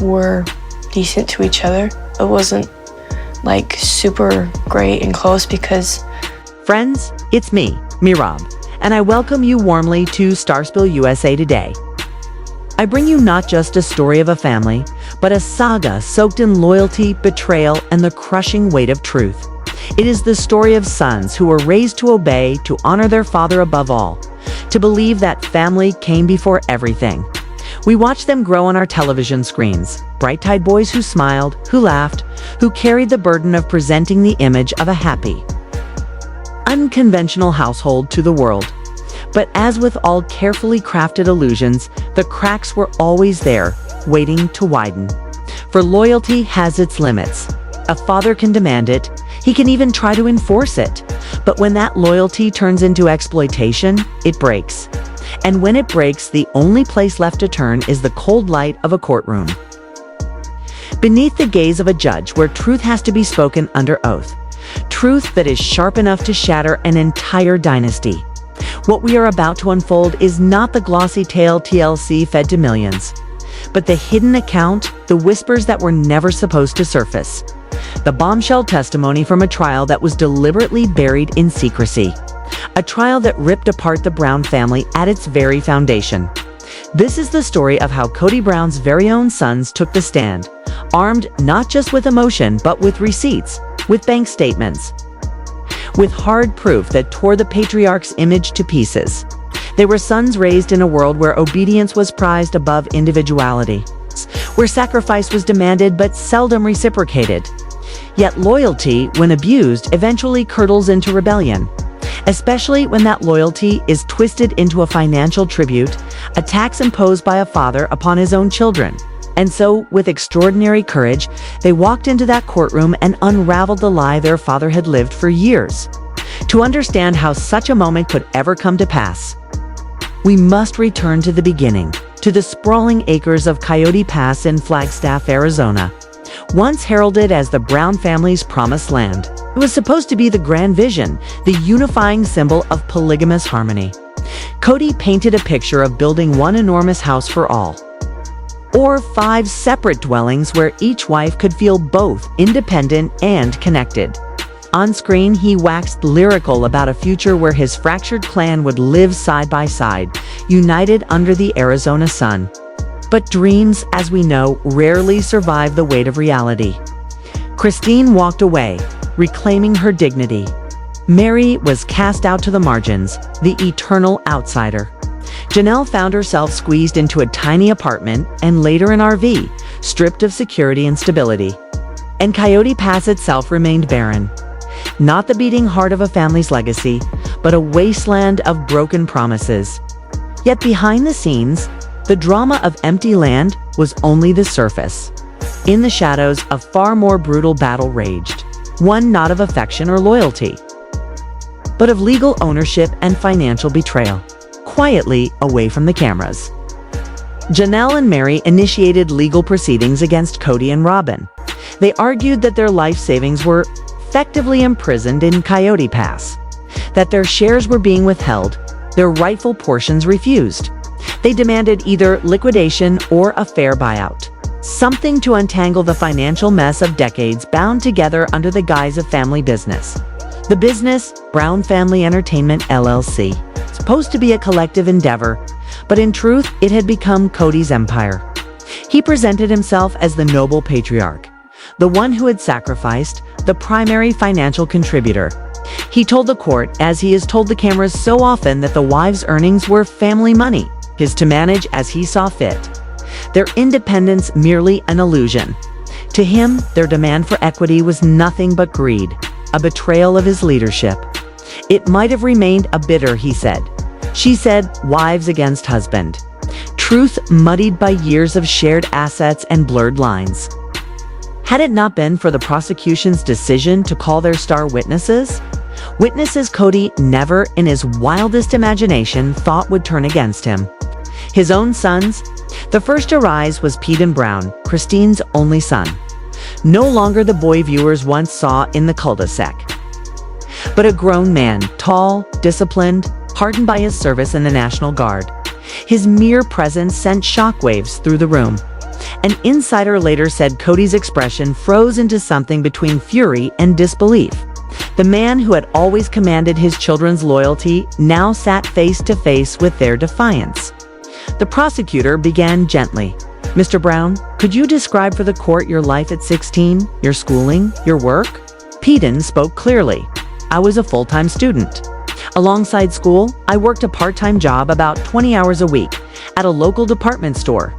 were decent to each other. It wasn't like super great and close because... Friends, it's me, Mirab, and I welcome you warmly to Starspill USA today. I bring you not just a story of a family, but a saga soaked in loyalty, betrayal, and the crushing weight of truth. It is the story of sons who were raised to obey, to honor their father above all, to believe that family came before everything. We watched them grow on our television screens, bright-eyed boys who smiled, who laughed, who carried the burden of presenting the image of a happy, unconventional household to the world. But as with all carefully crafted illusions, the cracks were always there, waiting to widen. For loyalty has its limits. A father can demand it, he can even try to enforce it. But when that loyalty turns into exploitation, it breaks. And when it breaks, the only place left to turn is the cold light of a courtroom. Beneath the gaze of a judge, where truth has to be spoken under oath. Truth that is sharp enough to shatter an entire dynasty. What we are about to unfold is not the glossy tale TLC fed to millions, but the hidden account, the whispers that were never supposed to surface. The bombshell testimony from a trial that was deliberately buried in secrecy. A trial that ripped apart the Brown family at its very foundation. This is the story of how Kody Brown's very own sons took the stand, armed not just with emotion, but with receipts, with bank statements, with hard proof that tore the patriarch's image to pieces. They were sons raised in a world where obedience was prized above individuality, where sacrifice was demanded but seldom reciprocated. Yet loyalty, when abused, eventually curdles into rebellion, especially when that loyalty is twisted into a financial tribute, a tax imposed by a father upon his own children. And so, with extraordinary courage, they walked into that courtroom and unraveled the lie their father had lived for years. To understand how such a moment could ever come to pass, we must return to the beginning, to the sprawling acres of Coyote Pass in Flagstaff, Arizona. Once heralded as the Brown family's promised land, it was supposed to be the grand vision, the unifying symbol of polygamous harmony. Kody painted a picture of building one enormous house for all, or 5 separate dwellings where each wife could feel both independent and connected. On screen, he waxed lyrical about a future where his fractured clan would live side by side, united under the Arizona sun. But dreams, as we know, rarely survive the weight of reality. Christine walked away, reclaiming her dignity. Mary was cast out to the margins, the eternal outsider. Janelle found herself squeezed into a tiny apartment and later an RV, stripped of security and stability. And Coyote Pass itself remained barren. Not the beating heart of a family's legacy, but a wasteland of broken promises. Yet behind the scenes, the drama of empty land was only the surface. In the shadows, a far more brutal battle raged. One not of affection or loyalty, but of legal ownership and financial betrayal. Quietly away from the cameras, Janelle and Mary initiated legal proceedings against Kody and Robin. They argued that their life savings were effectively imprisoned in Coyote Pass, that their shares were being withheld, their rightful portions refused. They demanded either liquidation or a fair buyout, something to untangle the financial mess of decades bound together under the guise of family business. The business, Brown Family Entertainment LLC, supposed to be a collective endeavor, but in truth, it had become Kody's empire. He presented himself as the noble patriarch, the one who had sacrificed, the primary financial contributor. He told the court, as he has told the cameras so often, that the wives' earnings were family money, his to manage as he saw fit. Their independence merely an illusion. To him, their demand for equity was nothing but greed, a betrayal of his leadership. It might have remained a bitter, he said. She said, wives against husband. Truth muddied by years of shared assets and blurred lines. Had it not been for the prosecution's decision to call their star witnesses Kody never in his wildest imagination thought would turn against him. His own sons. The first to rise was Paedon Brown, Christine's only son. No longer the boy viewers once saw in the cul-de-sac, but a grown man, tall, disciplined, hardened by his service in the National Guard. His mere presence sent shockwaves through the room. An insider later said Kody's expression froze into something between fury and disbelief. The man who had always commanded his children's loyalty now sat face to face with their defiance. The prosecutor began gently. "Mr. Brown, could you describe for the court your life at 16, your schooling, your work?" Paedon spoke clearly. "I was a full-time student. Alongside school, I worked a part-time job about 20 hours a week at a local department store.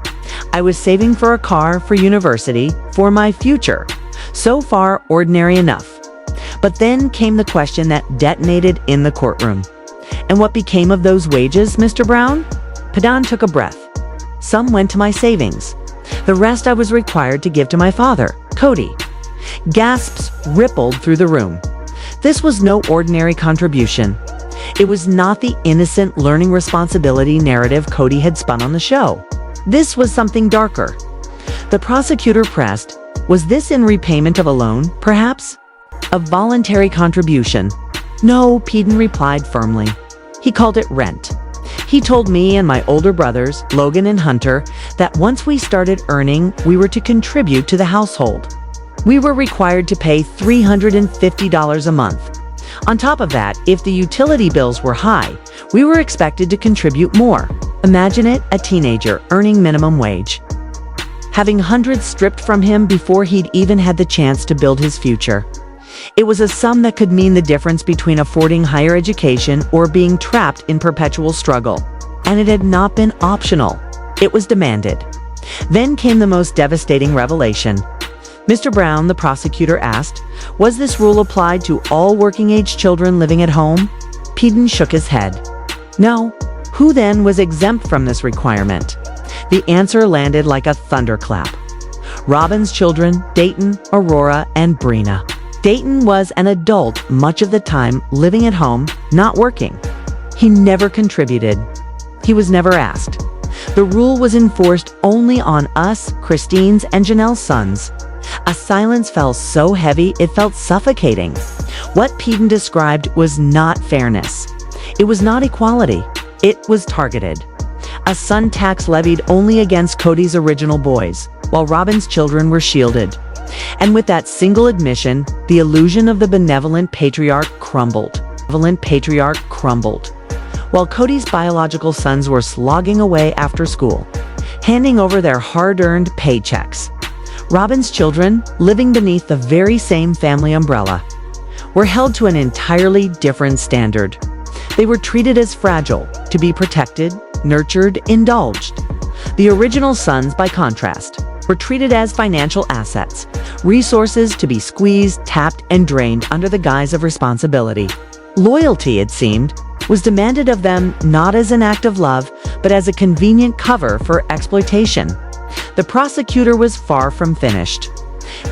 I was saving for a car for university, for my future. So far, ordinary enough. But then came the question that detonated in the courtroom. And what became of those wages, Mr. Brown?" Paedon took a breath. "Some went to my savings. The rest I was required to give to my father, Kody." Gasps rippled through the room. This was no ordinary contribution. It was not the innocent learning responsibility narrative Kody had spun on the show. This was something darker. The prosecutor pressed, "Was this in repayment of a loan, perhaps? A voluntary contribution?" "No," Paedon replied firmly. He called it rent. "He told me and my older brothers, Logan and Hunter, that once we started earning, we were to contribute to the household. We were required to pay $350 a month. On top of that, if the utility bills were high, we were expected to contribute more." Imagine it, a teenager earning minimum wage, having hundreds stripped from him before he'd even had the chance to build his future. It was a sum that could mean the difference between affording higher education or being trapped in perpetual struggle. And it had not been optional. It was demanded. Then came the most devastating revelation. "Mr. Brown," the prosecutor asked, "was this rule applied to all working-age children living at home?" Paedon shook his head. "No. Who then was exempt from this requirement?" The answer landed like a thunderclap. Robin's children, Dayton, Aurora, and Brina. Dayton was an adult much of the time, living at home, not working. He never contributed. He was never asked. The rule was enforced only on us, Christine's and Janelle's sons. A silence fell so heavy it felt suffocating. What Paedon described was not fairness. It was not equality. It was targeted. A son tax levied only against Kody's original boys, while Robin's children were shielded. And with that single admission, the illusion of the benevolent patriarch crumbled. While Kody's biological sons were slogging away after school, handing over their hard-earned paychecks, Robin's children, living beneath the very same family umbrella, were held to an entirely different standard. They were treated as fragile, to be protected, nurtured, indulged. The original sons, by contrast, were treated as financial assets, resources to be squeezed, tapped, and drained under the guise of responsibility. Loyalty, it seemed, was demanded of them not as an act of love, but as a convenient cover for exploitation. The prosecutor was far from finished.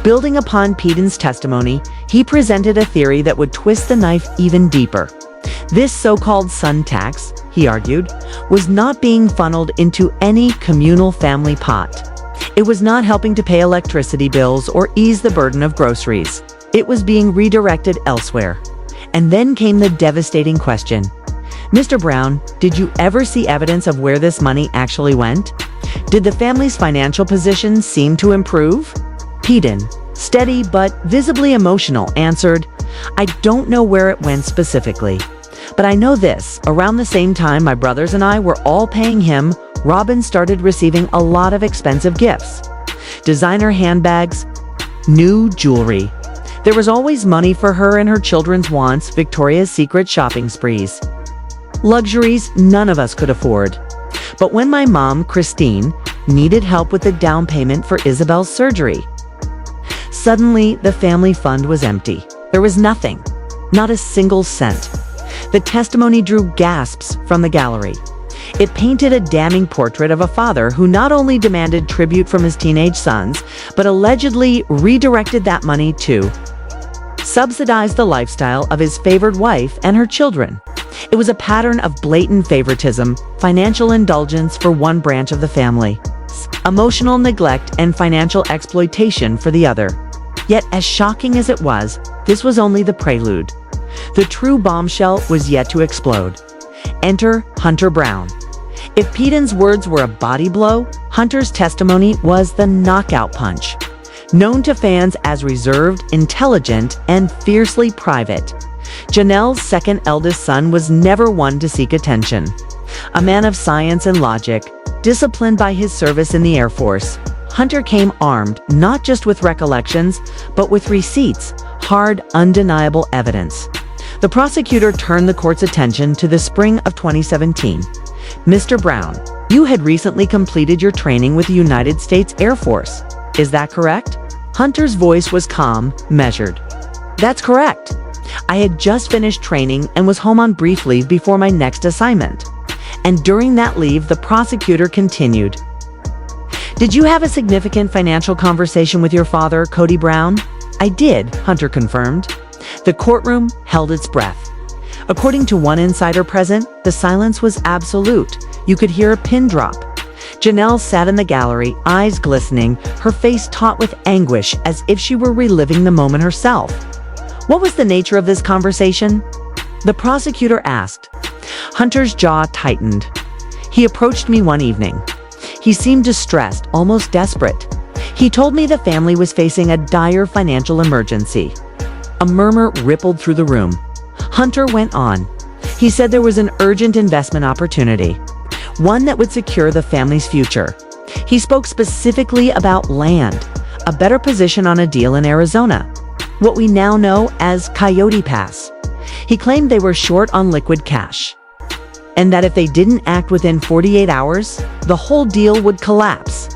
Building upon Paedon's testimony, he presented a theory that would twist the knife even deeper. This so-called son tax, he argued, was not being funneled into any communal family pot. It was not helping to pay electricity bills or ease the burden of groceries. It was being redirected elsewhere. And then came the devastating question. "Mr. Brown, did you ever see evidence of where this money actually went? Did the family's financial position seem to improve?" Paedon, steady but visibly emotional, answered, "I don't know where it went specifically. But I know this, around the same time my brothers and I were all paying him, Robin started receiving a lot of expensive gifts. Designer handbags, new jewelry. There was always money for her and her children's wants, Victoria's Secret shopping sprees. Luxuries none of us could afford. But when my mom, Christine, needed help with the down payment for Isabel's surgery, suddenly the family fund was empty. There was nothing, not a single cent." The testimony drew gasps from the gallery. It painted a damning portrait of a father who not only demanded tribute from his teenage sons, but allegedly redirected that money to subsidize the lifestyle of his favored wife and her children. It was a pattern of blatant favoritism, financial indulgence for one branch of the family, emotional neglect and financial exploitation for the other. Yet, as shocking as it was, this was only the prelude. The true bombshell was yet to explode. Enter Hunter Brown. If Paedon's words were a body blow, Hunter's testimony was the knockout punch. Known to fans as reserved, intelligent, and fiercely private, Janelle's second eldest son was never one to seek attention. A man of science and logic, disciplined by his service in the Air Force, Hunter came armed not just with recollections, but with receipts, hard, undeniable evidence. The prosecutor turned the court's attention to the spring of 2017. Mr. Brown, you had recently completed your training with the United States Air Force. Is that correct? Hunter's voice was calm, measured. That's correct. I had just finished training and was home on brief leave before my next assignment. And during that leave, the prosecutor continued. Did you have a significant financial conversation with your father, Kody Brown? I did, Hunter confirmed. The courtroom held its breath. According to one insider present, the silence was absolute. You could hear a pin drop. Janelle sat in the gallery, eyes glistening, her face taut with anguish as if she were reliving the moment herself. What was the nature of this conversation? The prosecutor asked. Hunter's jaw tightened. He approached me one evening. He seemed distressed, almost desperate. He told me the family was facing a dire financial emergency. A murmur rippled through the room. Hunter went on. He said there was an urgent investment opportunity, one that would secure the family's future. He spoke specifically about land, a better position on a deal in Arizona, what we now know as Coyote Pass. He claimed they were short on liquid cash, and that if they didn't act within 48 hours, the whole deal would collapse.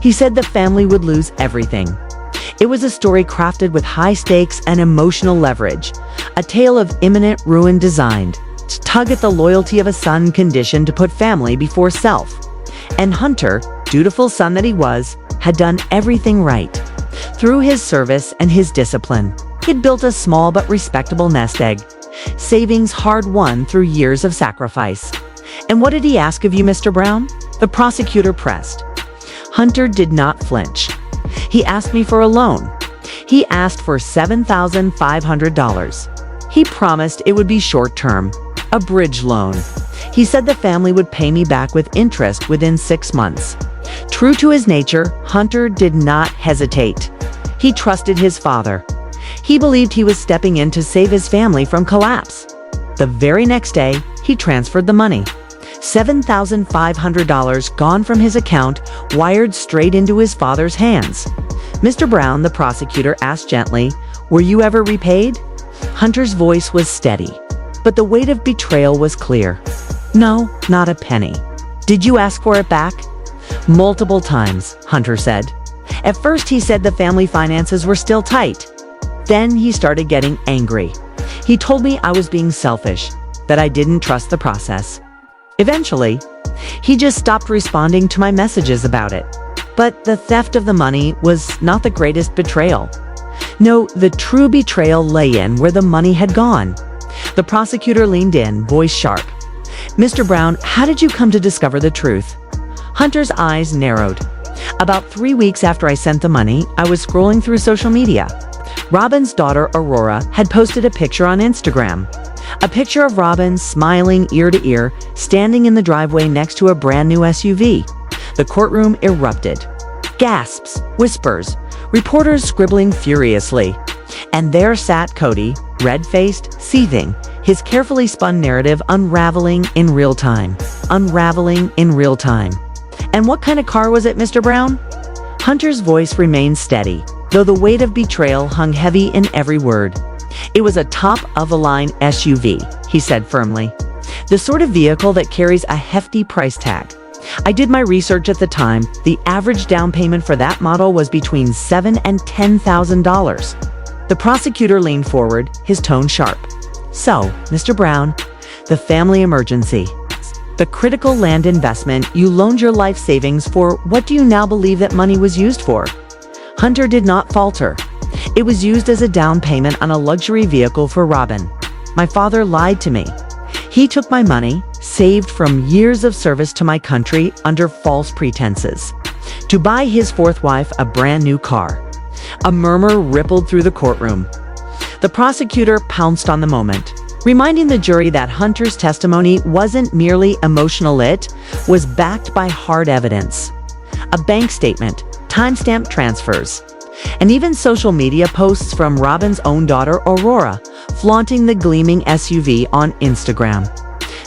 He said the family would lose everything. It was a story crafted with high stakes and emotional leverage, a tale of imminent ruin designed to tug at the loyalty of a son conditioned to put family before self. And Hunter, dutiful son that he was, had done everything right. Through his service and his discipline, he'd built a small but respectable nest egg, savings hard-won through years of sacrifice. And what did he ask of you, Mr. Brown? The prosecutor pressed. Hunter did not flinch. He asked me for a loan. He asked for $7,500. He promised it would be short-term, a bridge loan. He said the family would pay me back with interest within 6 months. True to his nature, Hunter did not hesitate. He trusted his father. He believed he was stepping in to save his family from collapse. The very next day, he transferred the money. $7,500 gone from his account, wired straight into his father's hands. Mr. Brown, the prosecutor asked gently, "Were you ever repaid?" Hunter's voice was steady, but the weight of betrayal was clear. "No, not a penny." "Did you ask for it back?" "Multiple times," Hunter said. At first, he said the family finances were still tight. Then he started getting angry. He told me I was being selfish, that I didn't trust the process. Eventually, he just stopped responding to my messages about it. But the theft of the money was not the greatest betrayal. No, the true betrayal lay in where the money had gone. The prosecutor leaned in, voice sharp. "Mr. Brown, how did you come to discover the truth?" Hunter's eyes narrowed. "About 3 weeks after I sent the money, I was scrolling through social media. Robin's daughter, Aurora, had posted a picture on Instagram. A picture of Robin smiling ear to ear, standing in the driveway next to a brand new SUV. The courtroom erupted. Gasps, whispers, reporters scribbling furiously. And there sat Kody, red-faced, seething, his carefully spun narrative unraveling in real time. Unraveling in real time. "And what kind of car was it, Mr. Brown?" Hunter's voice remained steady, though the weight of betrayal hung heavy in every word. "It was a top-of-the-line SUV," he said firmly. "The sort of vehicle that carries a hefty price tag. I did my research at the time. The average down payment for that model was between $7,000 and $10,000. The prosecutor leaned forward, his tone sharp. "So, Mr. Brown, the family emergency. The critical land investment you loaned your life savings for, what do you now believe that money was used for?" Hunter did not falter. "It was used as a down payment on a luxury vehicle for Robin. My father lied to me. He took my money, saved from years of service to my country under false pretenses, to buy his fourth wife a brand new car." A murmur rippled through the courtroom. The prosecutor pounced on the moment. reminding the jury that Hunter's testimony wasn't merely emotional, it was backed by hard evidence. A bank statement, timestamp transfers, and even social media posts from Robin's own daughter, Aurora, flaunting the gleaming SUV on Instagram.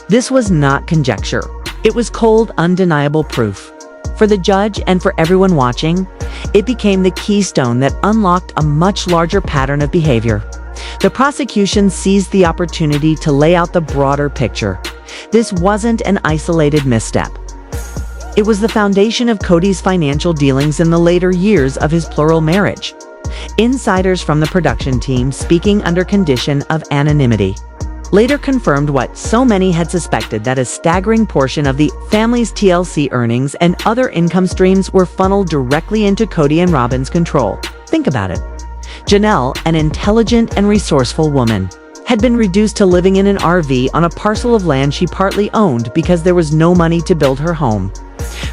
This was not conjecture. It was cold, undeniable proof. For the judge and for everyone watching, it became the keystone that unlocked a much larger pattern of behavior. The prosecution seized the opportunity to lay out the broader picture. This wasn't an isolated misstep. It was the foundation of Kody's financial dealings in the later years of his plural marriage. Insiders from the production team, speaking under condition of anonymity, later confirmed what so many had suspected, that a staggering portion of the family's TLC earnings and other income streams were funneled directly into Kody and Robin's control. Think about it. Janelle, an intelligent and resourceful woman, had been reduced to living in an RV on a parcel of land she partly owned because there was no money to build her home.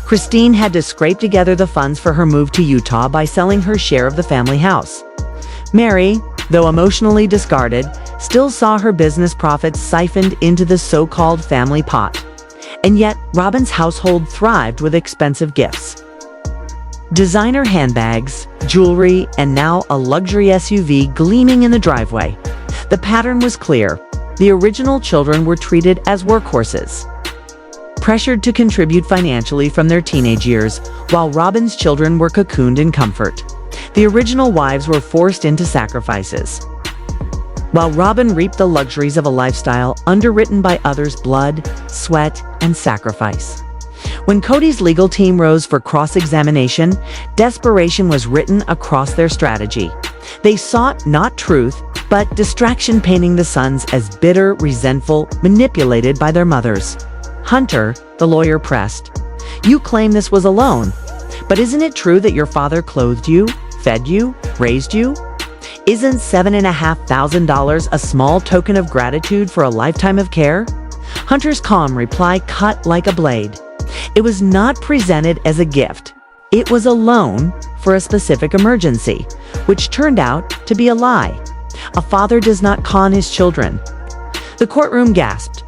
Christine had to scrape together the funds for her move to Utah by selling her share of the family house. Mary, though emotionally discarded, still saw her business profits siphoned into the so-called family pot. And yet, Robin's household thrived with expensive gifts. Designer handbags, jewelry, and now a luxury SUV gleaming in the driveway. The pattern was clear. The original children were treated as workhorses, pressured to contribute financially from their teenage years, while Robin's children were cocooned in comfort. The original wives were forced into sacrifices, while Robin reaped the luxuries of a lifestyle underwritten by others' blood, sweat, and sacrifice. When Kody's legal team rose for cross-examination, desperation was written across their strategy. They sought not truth, but distraction, painting the sons as bitter, resentful, manipulated by their mothers. Hunter, the lawyer, pressed, "You claim this was a loan, but isn't it true that your father clothed you, fed you, raised you? Isn't $7,500 a small token of gratitude for a lifetime of care?" Hunter's calm reply cut like a blade. It was not presented as a gift. It was a loan for a specific emergency, which turned out to be a lie. A father does not con his children. The courtroom gasped.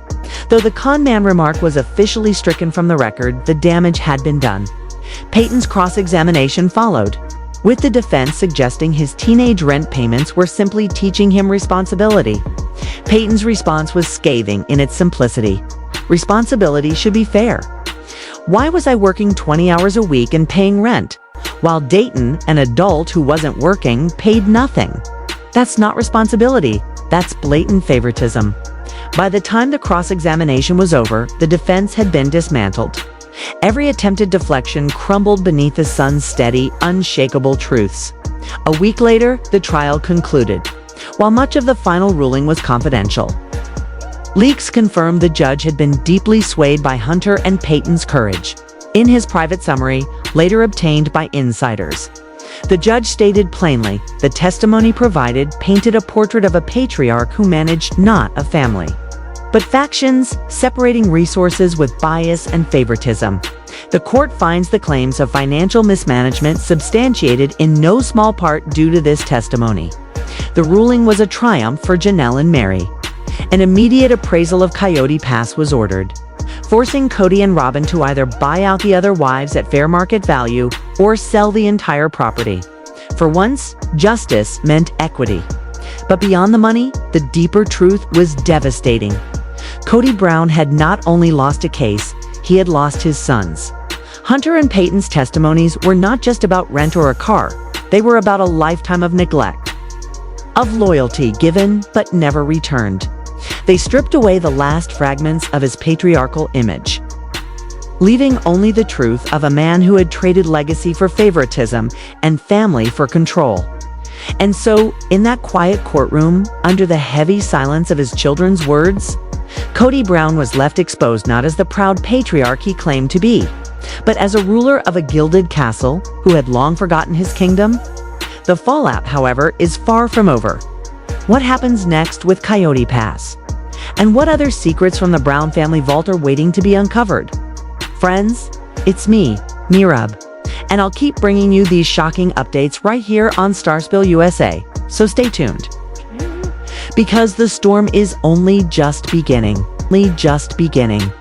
Though the con man remark was officially stricken from the record, the damage had been done. Paedon's cross-examination followed, with the defense suggesting his teenage rent payments were simply teaching him responsibility. Paedon's response was scathing in its simplicity. Responsibility should be fair. Why was I working 20 hours a week and paying rent, while Dayton, an adult who wasn't working, paid nothing? That's not responsibility. That's blatant favoritism. By the time the cross-examination was over, the defense had been dismantled. Every attempted deflection crumbled beneath the son's steady, unshakable truths. A week later, the trial concluded, while much of the final ruling was confidential. Leaks confirmed the judge had been deeply swayed by Hunter and Paedon's courage. In his private summary, later obtained by insiders, the judge stated plainly, the testimony provided painted a portrait of a patriarch who managed not a family, but factions, separating resources with bias and favoritism. The court finds the claims of financial mismanagement substantiated in no small part due to this testimony. The ruling was a triumph for Janelle and Mary. An immediate appraisal of Coyote Pass was ordered, forcing Kody and Robin to either buy out the other wives at fair market value or sell the entire property. For once, justice meant equity. But beyond the money, the deeper truth was devastating. Kody Brown had not only lost a case, he had lost his sons. Hunter and Paedon's testimonies were not just about rent or a car. They were about a lifetime of neglect, of loyalty given but never returned. They stripped away the last fragments of his patriarchal image, leaving only the truth of a man who had traded legacy for favoritism and family for control. And so, in that quiet courtroom, under the heavy silence of his children's words, Kody Brown was left exposed not as the proud patriarch he claimed to be, but as a ruler of a gilded castle who had long forgotten his kingdom. The fallout, however, is far from over. What happens next with Coyote Pass? And what other secrets from the Brown family vault are waiting to be uncovered? Friends, it's me, Mirab, and I'll keep bringing you these shocking updates right here on Starspill USA, so stay tuned. because the storm is only just beginning.